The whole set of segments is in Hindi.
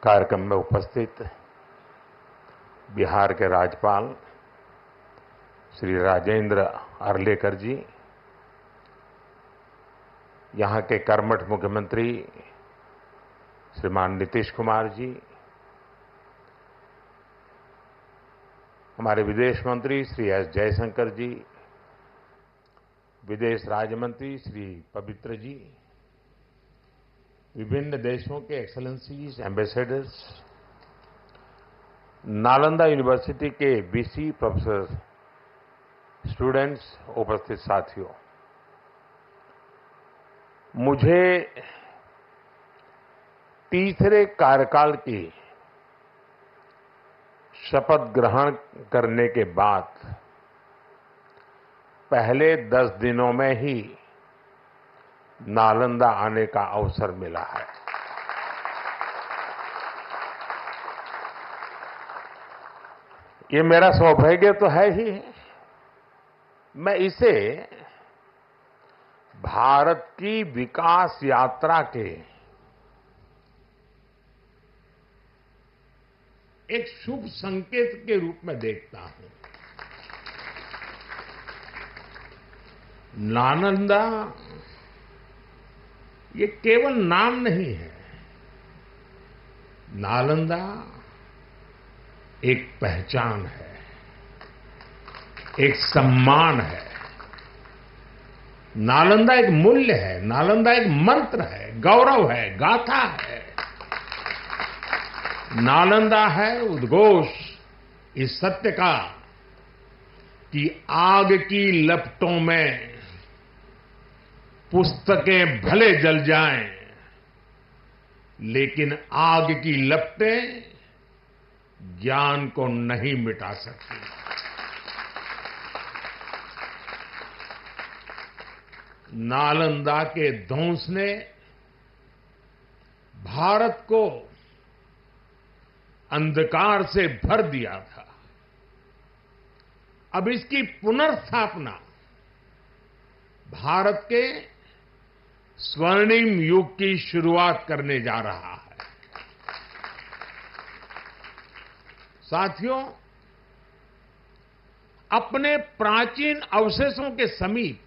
कार्यक्रम में उपस्थित बिहार के राज्यपाल श्री राजेंद्र अर्लेकर जी, यहाँ के कर्मठ मुख्यमंत्री श्रीमान नीतीश कुमार जी, हमारे विदेश मंत्री श्री एस जयशंकर जी, विदेश राज्य मंत्री श्री पवित्र जी, विभिन्न देशों के एक्सेलेंसीज, एम्बेसडर्स, नालंदा यूनिवर्सिटी के वीसी प्रोफेसर, स्टूडेंट्स, उपस्थित साथियों, मुझे तीसरे कार्यकाल की शपथ ग्रहण करने के बाद पहले 10 दिनों में ही नालंदा आने का अवसर मिला है। ये मेरा सौभाग्य तो है ही। मैं इसे भारत की विकास यात्रा के एक शुभ संकेत के रूप में देखता हूं। नालंदा ये केवल नाम नहीं है। नालंदा एक पहचान है, एक सम्मान है। नालंदा एक मूल्य है, नालंदा एक मंत्र है, गौरव है, गाथा है। नालंदा है उद्घोष इस सत्य का कि आग की लपटों में पुस्तकें भले जल जाएं, लेकिन आग की लपटें ज्ञान को नहीं मिटा सकती। नालंदा के ध्वंस ने भारत को अंधकार से भर दिया था। अब इसकी पुनर्स्थापना भारत के स्वर्णिम युग की शुरुआत करने जा रहा है। साथियों, अपने प्राचीन अवशेषों के समीप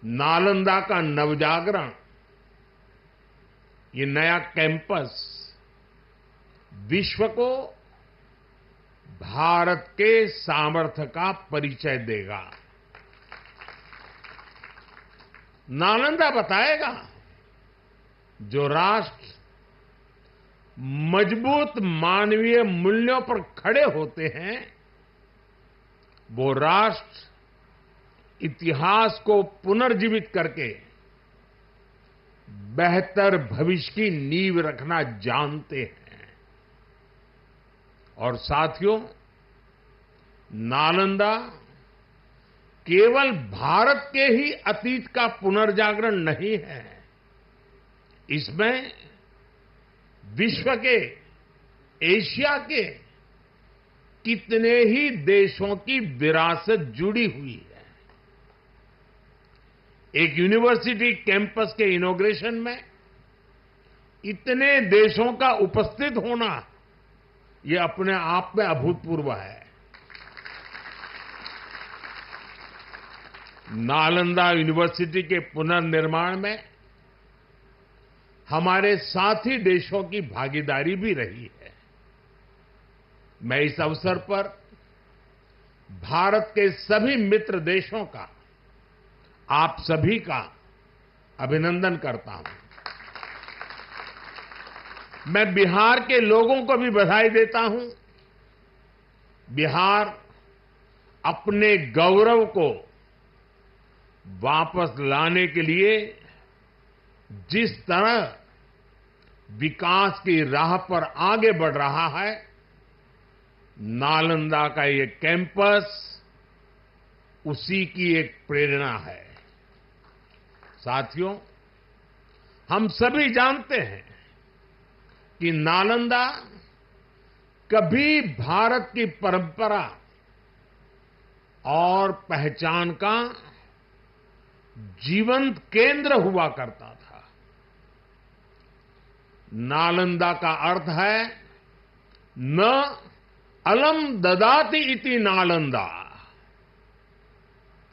नालंदा का नवजागरण, ये नया कैंपस विश्व को भारत के सामर्थ्य का परिचय देगा। नालंदा बताएगा, जो राष्ट्र मजबूत मानवीय मूल्यों पर खड़े होते हैं, वो राष्ट्र इतिहास को पुनर्जीवित करके बेहतर भविष्य की नींव रखना जानते हैं। और साथियों, नालंदा केवल भारत के ही अतीत का पुनर्जागरण नहीं है, इसमें विश्व के, एशिया के कितने ही देशों की विरासत जुड़ी हुई है। एक यूनिवर्सिटी कैंपस के इनॉग्रेशन में इतने देशों का उपस्थित होना, ये अपने आप में अभूतपूर्व है। नालंदा यूनिवर्सिटी के पुनर्निर्माण में हमारे साथी देशों की भागीदारी भी रही है। मैं इस अवसर पर भारत के सभी मित्र देशों का, आप सभी का अभिनंदन करता हूं। मैं बिहार के लोगों को भी बधाई देता हूं। बिहार अपने गौरव को वापस लाने के लिए जिस तरह विकास की राह पर आगे बढ़ रहा है, नालंदा का ये कैंपस उसी की एक प्रेरणा है। साथियों, हम सभी जानते हैं कि नालंदा कभी भारत की परंपरा और पहचान का जीवंत केंद्र हुआ करता था। नालंदा का अर्थ है न अलम ददाति इति नालंदा,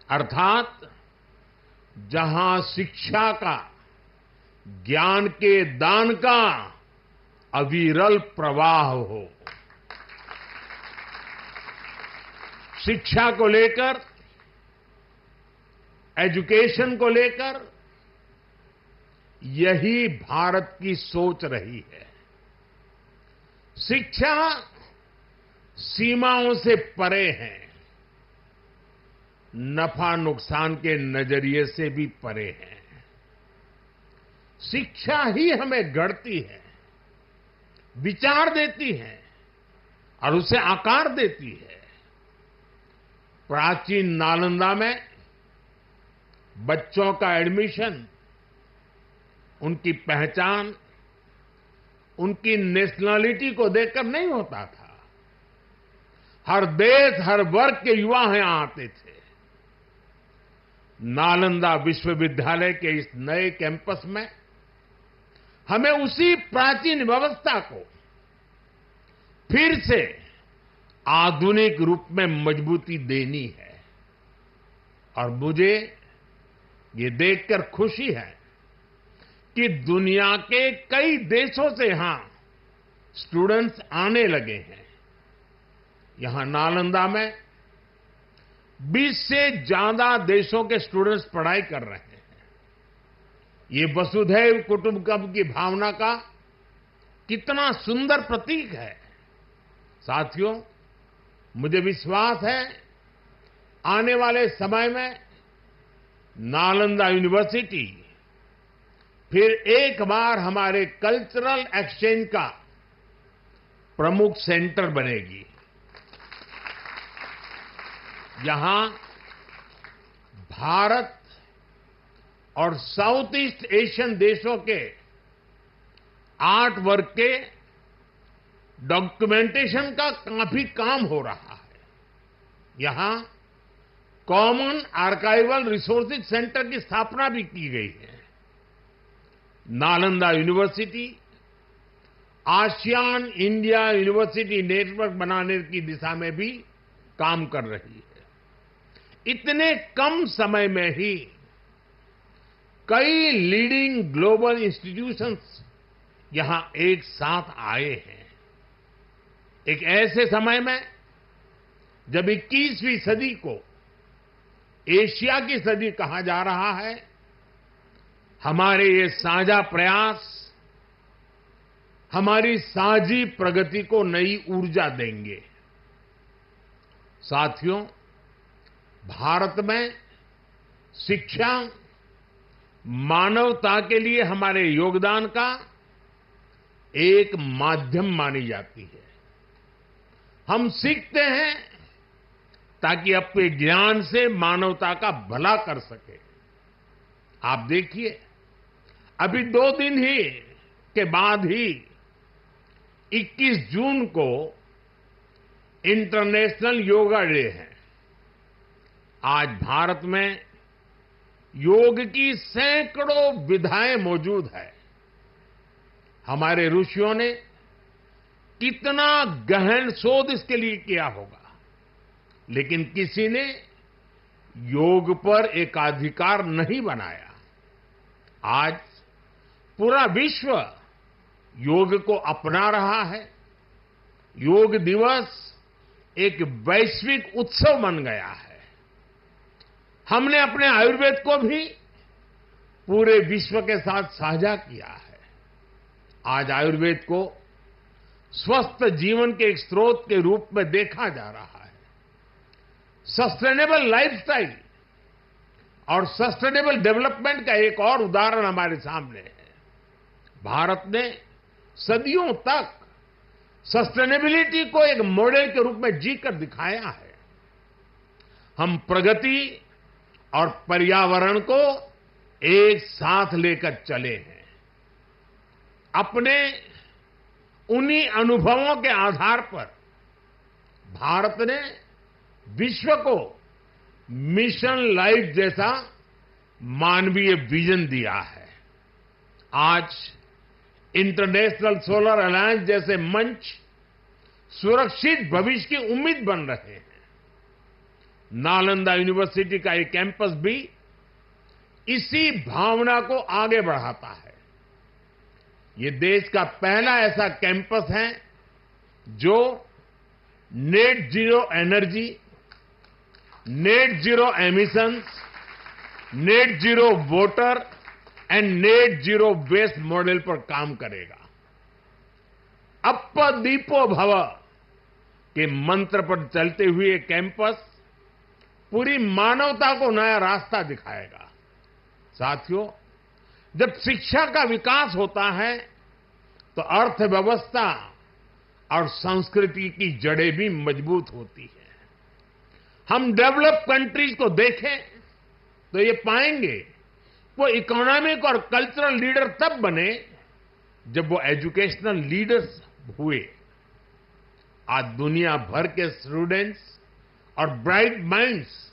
अर्थात जहां शिक्षा का, ज्ञान के दान का अविरल प्रवाह हो। शिक्षा को लेकर, एजुकेशन को लेकर यही भारत की सोच रही है। शिक्षा सीमाओं से परे है, नफा नुकसान के नजरिए से भी परे है। शिक्षा ही हमें गढ़ती है, विचार देती है और उसे आकार देती है। प्राचीन नालंदा में बच्चों का एडमिशन, उनकी पहचान, उनकी नेशनलिटी को देखकर नहीं होता था। हर देश, हर वर्ग के युवा यहां आते थे। नालंदा विश्वविद्यालय के इस नए कैंपस में हमें उसी प्राचीन व्यवस्था को फिर से आधुनिक रूप में मजबूती देनी है। और मुझे ये देखकर खुशी है कि दुनिया के कई देशों से यहां स्टूडेंट्स आने लगे हैं। यहां नालंदा में 20 से ज्यादा देशों के स्टूडेंट्स पढ़ाई कर रहे हैं। ये वसुधैव कुटुंबकम की भावना का कितना सुंदर प्रतीक है। साथियों, मुझे विश्वास है आने वाले समय में नालंदा यूनिवर्सिटी फिर एक बार हमारे कल्चरल एक्सचेंज का प्रमुख सेंटर बनेगी। यहां भारत और साउथ ईस्ट एशियन देशों के आर्ट वर्क के डॉक्यूमेंटेशन का काफी काम हो रहा है। यहां कॉमन आर्काइवल रिसोर्सेज सेंटर की स्थापना भी की गई है। Nalanda university ASEAN India university network बनाने की दिशा में भी काम कर रही है। इतने कम समय में ही कई लीडिंग ग्लोबल इंस्टीट्यूशंस यहां एक साथ आए हैं। एक ऐसे समय में जब 21वीं सदी को एशिया की सदी कहा जा रहा है, हमारे ये साझा प्रयास हमारी साझी प्रगति को नई ऊर्जा देंगे। साथियों, भारत में शिक्षा मानवता के लिए हमारे योगदान का एक माध्यम मानी जाती है। हम सीखते हैं ताकि अपने ज्ञान से मानवता का भला कर सके। आप देखिए, अभी 2 दिन ही के बाद ही 21 जून को इंटरनेशनल योगा डे है। आज भारत में योग की सैकड़ों विधाएं मौजूद है। हमारे ऋषियों ने कितना गहन शोध इसके लिए किया होगा, लेकिन किसी ने योग पर एकाधिकार नहीं बनाया। आज पूरा विश्व योग को अपना रहा है। योग दिवस एक वैश्विक उत्सव बन गया है। हमने अपने आयुर्वेद को भी पूरे विश्व के साथ साझा किया है। आज आयुर्वेद को स्वस्थ जीवन के एक स्रोत के रूप में देखा जा रहा है। सस्टेनेबल लाइफस्टाइल और सस्टेनेबल डेवलपमेंट का एक और उदाहरण हमारे सामने है। भारत ने सदियों तक सस्टेनेबिलिटी को एक मॉडल के रूप में जीकर दिखाया है। हम प्रगति और पर्यावरण को एक साथ लेकर चले हैं। अपने उन्हीं अनुभवों के आधार पर भारत ने विश्व को मिशन लाइफ जैसा मानवीय विजन दिया है। आज इंटरनेशनल सोलर अलायंस जैसे मंच सुरक्षित भविष्य की उम्मीद बन रहे हैं। नालंदा यूनिवर्सिटी का ये कैंपस भी इसी भावना को आगे बढ़ाता है। ये देश का पहला ऐसा कैंपस है जो net zero energy, net zero emissions, net zero water and net zero waste model पर काम करेगा। अप्प दीपो भव के मंत्र पर चलते हुए ये कैंपस पूरी मानवता को नया रास्ता दिखाएगा। साथियों, जब शिक्षा का विकास होता है तो अर्थव्यवस्था और संस्कृति की जड़ें भी मजबूत होती है। हम डेवलप कंट्रीज को देखें तो ये पाएंगे वो इकोनॉमिक और कल्चरल लीडर तब बने जब वो एजुकेशनल लीडर्स हुए। आज दुनिया भर के स्टूडेंट्स और ब्राइट माइंड्स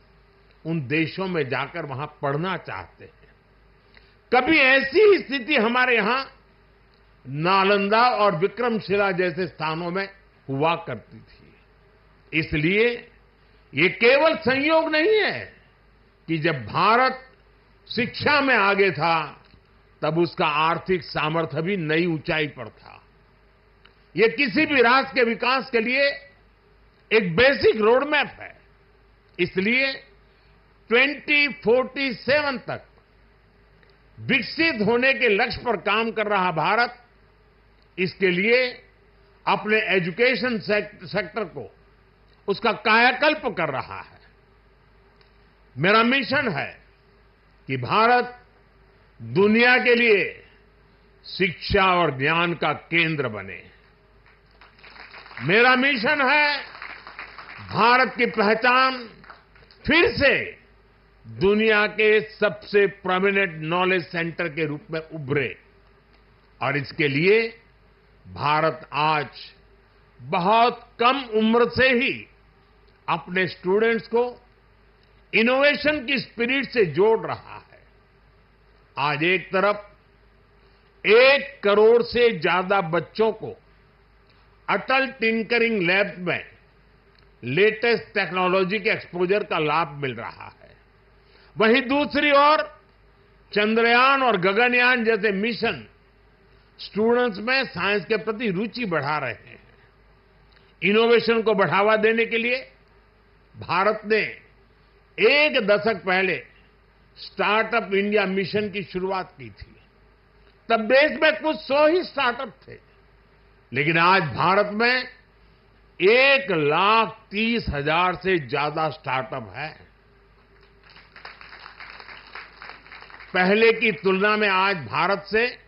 उन देशों में जाकर वहां पढ़ना चाहते हैं। कभी ऐसी स्थिति हमारे यहां नालंदा और विक्रमशिला जैसे स्थानों में हुआ करती थी। इसलिए ये केवल संयोग नहीं है कि जब भारत शिक्षा में आगे था तब उसका आर्थिक सामर्थ्य भी नई ऊंचाई पर था। ये किसी भी राष्ट्र के विकास के लिए एक बेसिक रोड मैप है। इसलिए 2047 तक विकसित होने के लक्ष्य पर काम कर रहा भारत इसके लिए अपने एजुकेशन सेक्टर को उसका कायाकल्प कर रहा है। मेरा मिशन है कि भारत दुनिया के लिए शिक्षा और ज्ञान का केंद्र बने। मेरा मिशन है भारत की पहचान फिर से दुनिया के सबसे प्रोमिनेंट नॉलेज सेंटर के रूप में उभरे। और इसके लिए भारत आज बहुत कम उम्र से ही अपने स्टूडेंट्स को इनोवेशन की स्पिरिट से जोड़ रहा है। आज एक तरफ 1 करोड़ से ज्यादा बच्चों को अटल टिंकरिंग लैब में लेटेस्ट टेक्नोलॉजी के एक्सपोजर का लाभ मिल रहा है, वहीं दूसरी ओर चंद्रयान और गगनयान जैसे मिशन स्टूडेंट्स में साइंस के प्रति रुचि बढ़ा रहे हैं। इनोवेशन को बढ़ावा देने के लिए भारत ने 1 दशक पहले स्टार्टअप इंडिया मिशन की शुरुआत की थी। तब देश में कुछ 100 ही स्टार्टअप थे, लेकिन आज भारत में 1,30,000 से ज्यादा स्टार्टअप है। पहले की तुलना में आज भारत से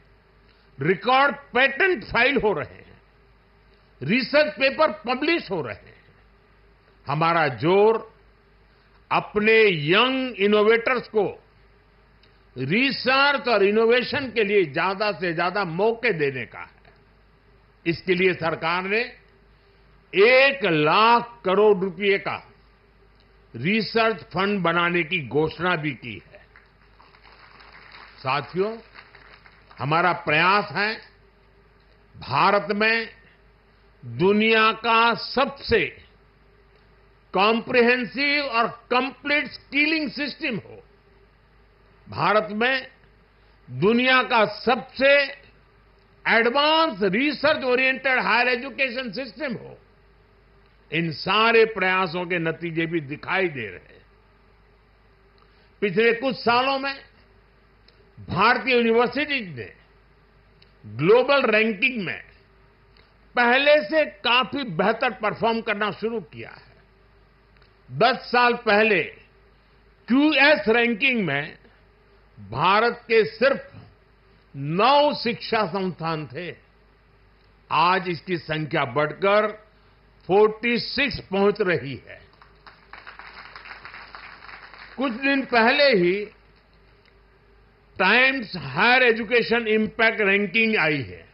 रिकॉर्ड पेटेंट फाइल हो रहे हैं, रिसर्च पेपर पब्लिश हो रहे हैं। हमारा जोर अपने यंग इनोवेटर्स को रिसर्च और इनोवेशन के लिए ज्यादा से ज्यादा मौके देने का है। इसके लिए सरकार ने 1 लाख करोड़ रुपए का रिसर्च फंड बनाने की घोषणा भी की है। साथियों, हमारा प्रयास है भारत में दुनिया का सबसे कॉम्प्रिहेंसिव और कंप्लीट स्किलिंग सिस्टम हो। भारत में दुनिया का सबसे advance research oriented higher education system हो। इन सारे प्रयासों के नतीजे भी दिखाई दे रहे हैं। पिछले कुछ सालों में भारतीय यूनिवर्सिटीज ने ग्लोबल रैंकिंग में पहले से काफी बेहतर परफॉर्म करना शुरू किया है। 10 साल पहले क्यूएस रैंकिंग में भारत के सिर्फ 9 शिक्षा संस्थान थे। आज इसकी संख्या बढ़कर 46 पहुंच रही है। कुछ दिन पहले ही Times Higher Education impact ranking आई है।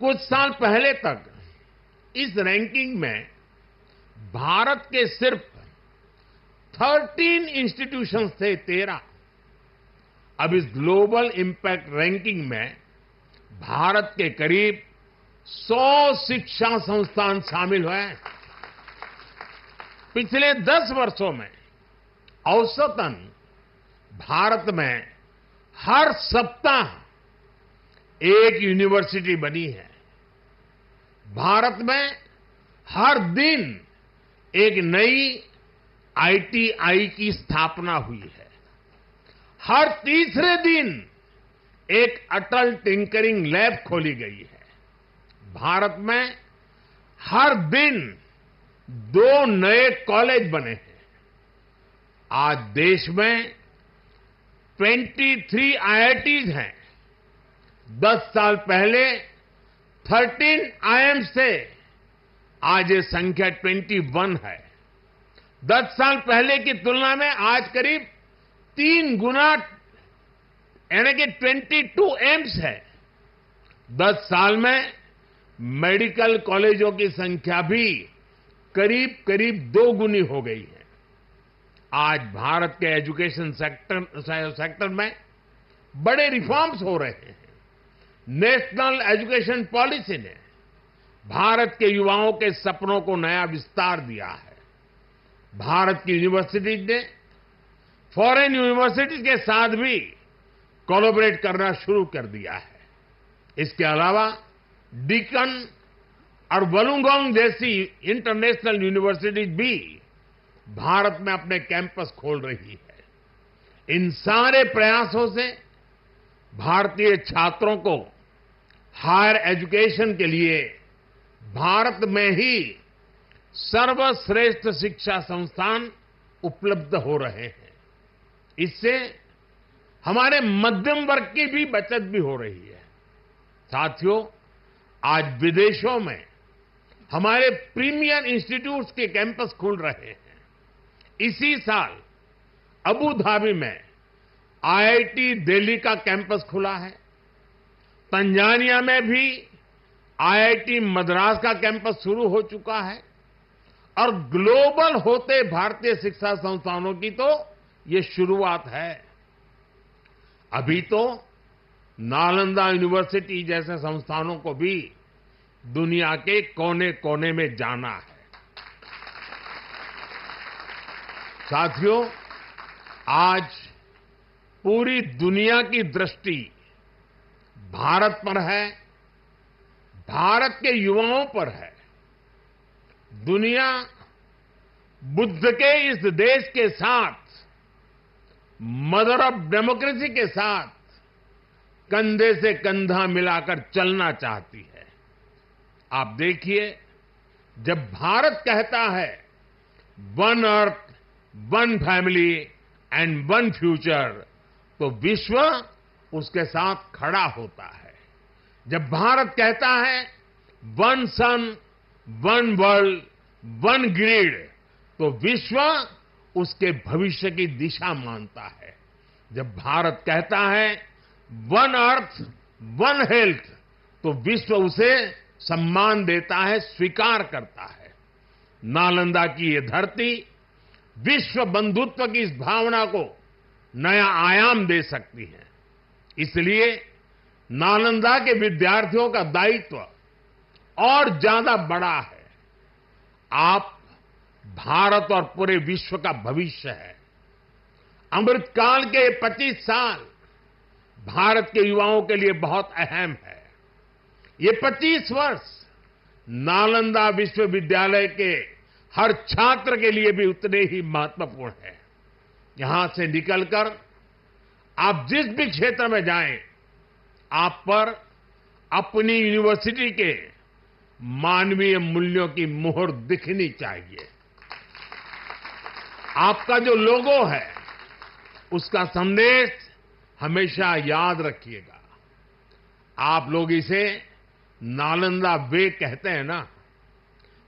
कुछ साल पहले तक इस रैंकिंग में भारत के सिर्फ 13 इंस्टीट्यूशंस थे, 13। अब इस ग्लोबल इंपैक्ट रैंकिंग में भारत के करीब 100 शिक्षा संस्थान शामिल हुए हैं। पिछले 10 वर्षों में औसतन भारत में हर सप्ताह एक यूनिवर्सिटी बनी है। भारत में हर दिन एक नई आईटीआई की स्थापना हुई है। हर तीसरे दिन एक अटल टिंकरिंग लैब खोली गई है। भारत में हर दिन 2 नए कॉलेज बने हैं। आज देश में 23 आईआईटीज हैं। 10 साल पहले 13 आईआईएम्स थे। आज ये संख्या 21 है। 10 साल पहले की तुलना में आज करीब 3 गुना यानी कि 22 एम्स है। 10 साल में मेडिकल कॉलेजों की संख्या भी करीब 2 गुनी हो गई है। आज भारत के एजुकेशन सेक्टर में बड़े रिफॉर्म्स हो रहे हैं। नेशनल एजुकेशन पॉलिसी ने भारत के युवाओं के सपनों को नया विस्तार दिया है। भारत की यूनिवर्सिटीज ने फॉरेन यूनिवर्सिटीज के साथ भी कोलैबोरेट करना शुरू कर दिया है। इसके अलावा डीकन और वुलंगडोंग जैसी इंटरनेशनल यूनिवर्सिटीज भी भारत में अपने कैंपस खोल रही है। इन सारे प्रयासों से भारतीय छात्रों को हायर एजुकेशन के लिए भारत में ही सर्वश्रेष्ठ शिक्षा संस्थान उपलब्ध हो रहे हैं। इससे हमारे मध्यम वर्ग की भी बचत भी हो रही है। साथियों, आज विदेशों में हमारे प्रीमियर इंस्टीट्यूट्स के कैंपस खुल रहे हैं। इसी साल अबू धाबी में आईआईटी दिल्ली का कैंपस खुला है। तंजानिया में भी आईआईटी मद्रास का कैंपस शुरू हो चुका है। और ग्लोबल होते भारतीय शिक्षा संस्थानों की तो ये शुरुआत है। अभी तो नालंदा यूनिवर्सिटी जैसे संस्थानों को भी दुनिया के कोने कोने में जाना है। साथियों, आज पूरी दुनिया की दृष्टि भारत पर है, भारत के युवाओं पर है। दुनिया बुद्ध के इस देश के साथ, मदर ऑफ डेमोक्रेसी के साथ कंधे से कंधा मिलाकर चलना चाहती है। आप देखिए, जब भारत कहता है one earth, one family and one future, तो विश्व उसके साथ खड़ा होता है। जब भारत कहता है वन सन, वन वर्ल्ड, वन ग्रिड, तो विश्व उसके भविष्य की दिशा मानता है। जब भारत कहता है वन अर्थ, वन हेल्थ, तो विश्व उसे सम्मान देता है, स्वीकार करता है। नालंदा की ये धरती विश्व बंधुत्व की इस भावना को नया आयाम दे सकती है। इसलिए नालंदा के विद्यार्थियों का दायित्व और ज्यादा बड़ा है। आप भारत और पूरे विश्व का भविष्य है। अमृतकाल के 25 साल भारत के युवाओं के लिए बहुत अहम है। ये 25 वर्ष नालंदा विश्वविद्यालय के हर छात्र के लिए भी उतने ही महत्वपूर्ण है। यहां से निकलकर आप जिस भी क्षेत्र में जाएं, आप पर अपनी यूनिवर्सिटी के मानवीय मूल्यों की मुहर दिखनी चाहिए। आपका जो लोगो है, उसका संदेश हमेशा याद रखिएगा। आप लोग इसे नालंदा वे कहते हैं ना।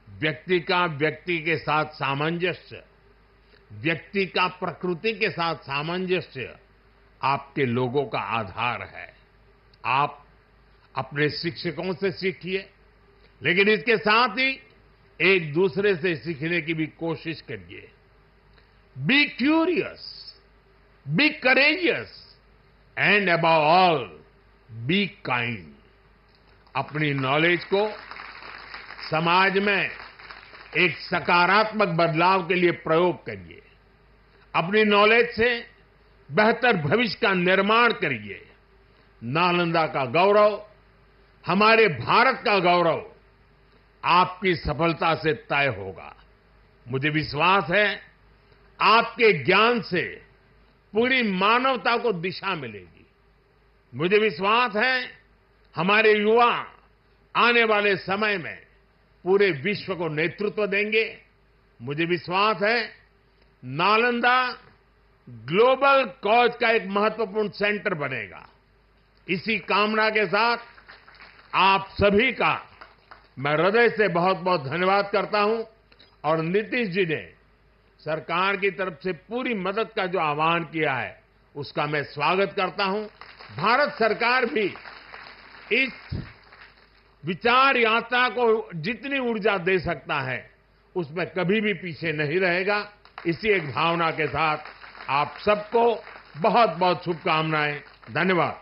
व्यक्ति का व्यक्ति के साथ सामंजस्य, व्यक्ति का प्रकृति के साथ सामंजस्य आपके लोगों का आधार है। आप अपने शिक्षकों से सीखिए, लेकिन इसके साथ ही एक दूसरे से सीखने की भी कोशिश करिए। Be curious, be courageous and above all be kind. अपनी नॉलेज को समाज में एक सकारात्मक बदलाव के लिए प्रयोग करिए। अपनी नॉलेज से बेहतर भविष्य का निर्माण करिए। नालंदा का गौरव, हमारे भारत का गौरव आपकी सफलता से तय होगा। मुझे विश्वास है आपके ज्ञान से पूरी मानवता को दिशा मिलेगी। मुझे विश्वास है हमारे युवा आने वाले समय में पूरे विश्व को नेतृत्व देंगे। मुझे विश्वास है नालंदा ग्लोबल कॉज का एक महत्वपूर्ण सेंटर बनेगा। इसी कामना के साथ आप सभी का मैं हृदय से बहुत बहुत धन्यवाद करता हूं और नीतीश जी ने सरकार की तरफ से पूरी मदद का जो आह्वान किया है उसका मैं स्वागत करता हूं। भारत सरकार भी इस विचार यात्रा को जितनी ऊर्जा दे सकता है उसमें कभी भी पीछे नहीं रहेगा। इसी एक भावना के साथ आप सबको बहुत बहुत शुभकामनाएं। धन्यवाद।